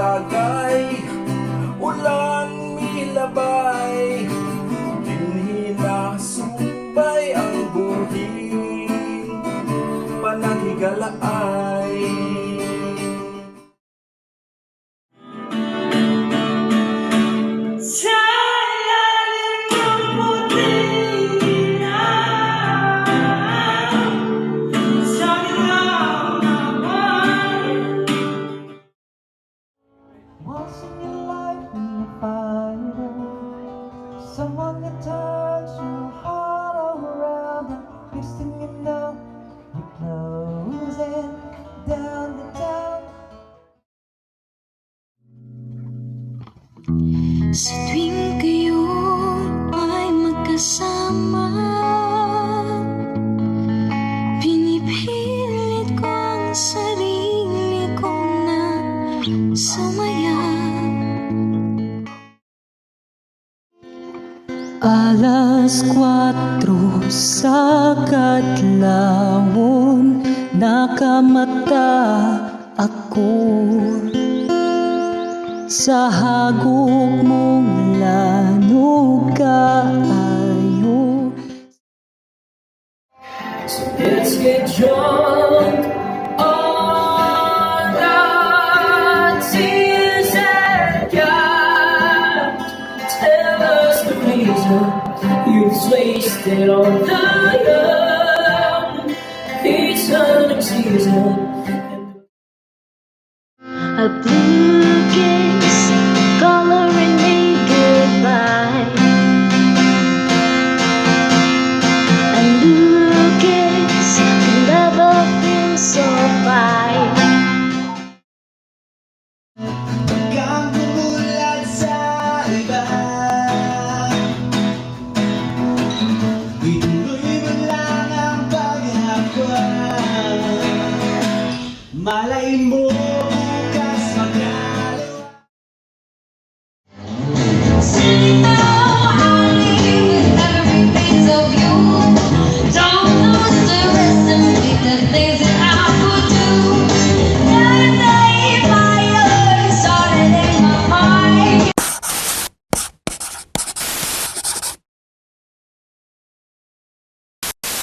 dagay, ulan milabay, dinhina sumbay ang buhing pananghigalaay. Once in your life when you find someone that turns your heart around, and next thing you know, you're closing down the town. Sa tuwing kayo ay magkasama, pinipilit ko ang sarili ko na sumaya. Alas 4 sa kadlawon, nakamata ako sa hagok mong lanog kaayo. So let's get drunk on our tears and God, tell us the reason you've wasted on the young. It's hunting season. A blue kiss coloring me goodbye, a new kiss never feels so fine. Kang bumulat sa iba, ituloy mo lang ang paghahakwa. Malay mo